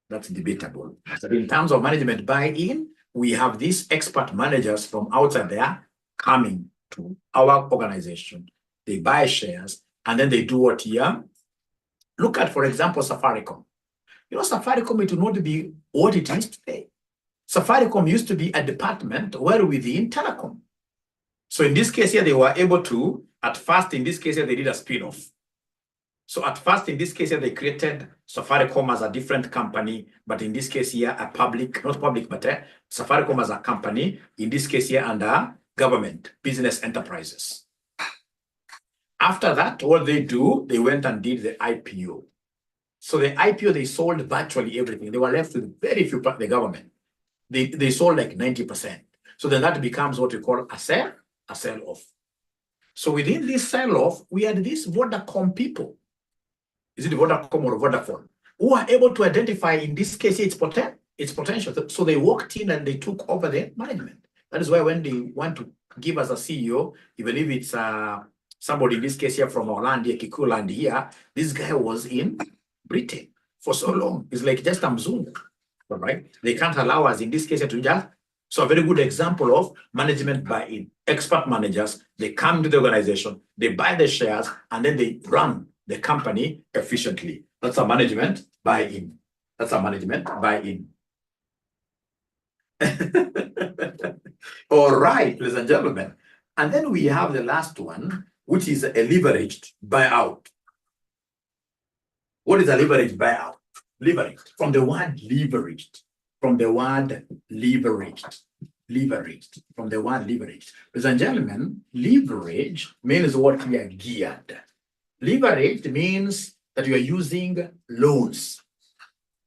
That's debatable. But in terms of management buy-in, we have these expert managers from outside there coming to our organization. They buy shares, and then they do what here? Look at, for example, Safaricom. You know, Safaricom, it will not be what it is today. Safaricom used to be a department well within telecom. So in this case here, they were able to, at first, in this case here, they did a spin-off. So at first, in this case here, they created Safaricom as a different company, but in this case here, a public, not public, but Safaricom as a company, in this case here, under government, business enterprises. After that, what they do, they went and did the IPO. So the IPO, they sold virtually everything. They were left with very few, the government. They sold like 90%. So then that becomes what we call a sell-off. So within this sell-off, we had these Vodacom people. Is it Vodacom or Vodafone? Who are able to identify, in this case, its potential. So they walked in and they took over the management. That is why when they want to give us a CEO, even if it's somebody in this case here from our land here, Kikuyu here, this guy was in Britain for so long. It's like just a Mzungu, right? They can't allow us in this case to just. So a very good example of management buy-in. Expert managers, they come to the organization, they buy the shares, and then they run the company efficiently. That's a management buy-in. That's a management buy-in. All right, ladies and gentlemen. And then we have the last one, which is a leveraged buyout. What is a leveraged buyout? Leveraged, from the word leveraged. From the word leveraged. Leveraged. From the word leveraged. Ladies and gentlemen, leverage means what we are geared. Leveraged means that you are using loans.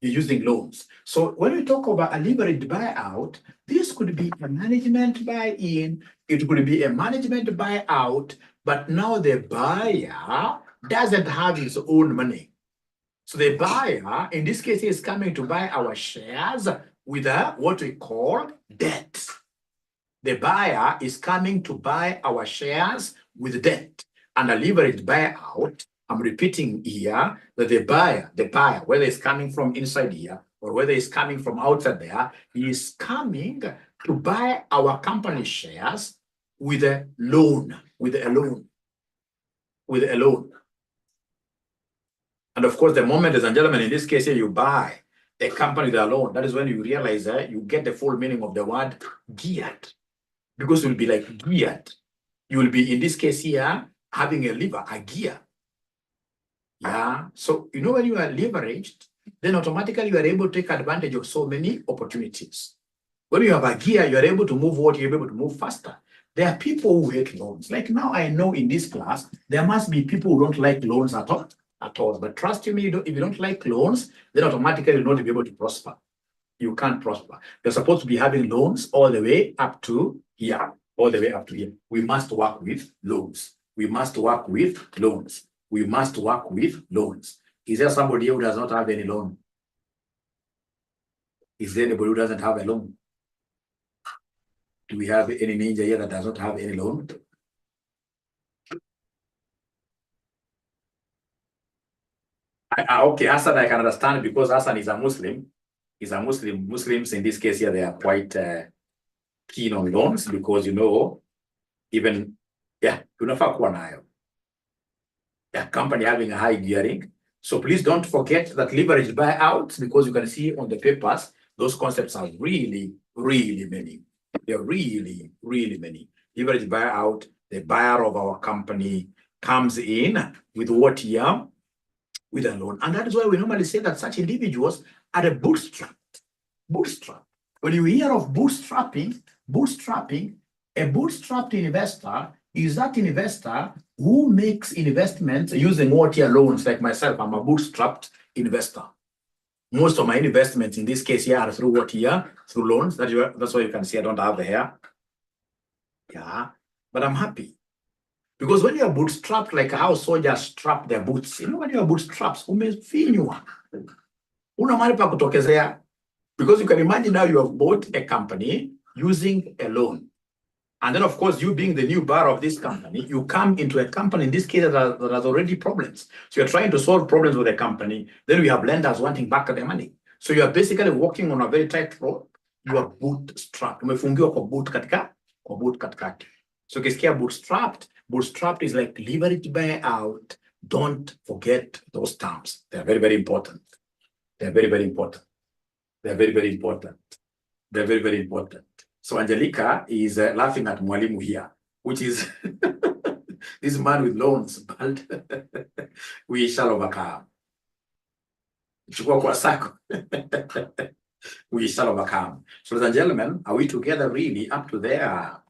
You're using loans. So when we talk about a leveraged buyout, this could be a management buy-in, it could be a management buyout, but now the buyer doesn't have his own money. So the buyer, in this case, is coming to buy our shares with what we call debt. The buyer is coming to buy our shares with debt. And a leveraged buyout, I'm repeating here that the buyer, whether it's coming from inside here or whether it's coming from outside there, is coming to buy our company shares with a loan, And of course, the moment, ladies and gentlemen, in this case here, you buy a company with a loan, that is when you realize that you get the full meaning of the word geared. Because you'll be like geared. You will be, in this case here, having a lever, a gear. Yeah. So, you know, when you are leveraged, then automatically you are able to take advantage of so many opportunities. When you have a gear, you are able to move what you're able to move faster. There are people who hate loans. Like now, I know in this class, there must be people who don't like loans at all. But trust me, if you don't like loans, then automatically you're not be able to prosper. You can't prosper. You're supposed to be having loans all the way up to here. All the way up to here. We must work with loans. We must work with loans. We must work with loans. Is there somebody who does not have any loan? Is there anybody who doesn't have a loan? Do we have any ninja here that does not have any loan? Okay, Hassan, I can understand because Hassan is a Muslim. He's a Muslim. Muslims in this case here, they are quite keen on loans because, you know, even, tunafaa kuwa nayo. Company having a high gearing. So please don't forget that leveraged buyouts, because you can see on the papers, those concepts are really, really many. They're really, really many. Leveraged buyout, the buyer of our company comes in with what here? With a loan. And that is why we normally say that such individuals are a bootstrap. Bootstrap. When you hear of bootstrapping, a bootstrapped investor is that investor who makes investments using what here loans. Like myself, I'm a bootstrapped investor. Most of my investments in this case here are through what here? Through loans. That's why you can see I don't have the hair. Yeah, but I'm happy. Because when you're bootstrapped, like how soldiers strap their boots, you know, when you're bootstrapped, umefinywa. Una mahali pa kutokezea. Because you can imagine now you have bought a company using a loan. And then, of course, you being the new buyer of this company, you come into a company, in this case, that has already problems. So you're trying to solve problems with the company. Then we have lenders wanting back their money. So you are basically walking on a very tight rope. You are bootstrapped. Umefungiwa kwa boot katikati. So ukisikia bootstrapped is like leveraged buyout. Don't forget those terms. They're very, very important. They're very, very important. They're very, very important. They're very, very important. So Angelica is laughing at Mwalimu here. which is this man with loans, but we shall overcome. Chukua kwa sako. We shall overcome. So, ladies and gentlemen, are we together really up to there?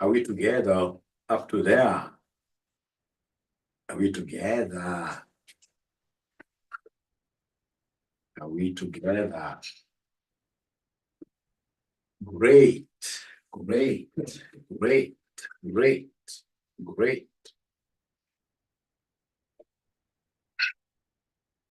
Are we together up to there? Are we together? Are we together? Great, great, great, great, great.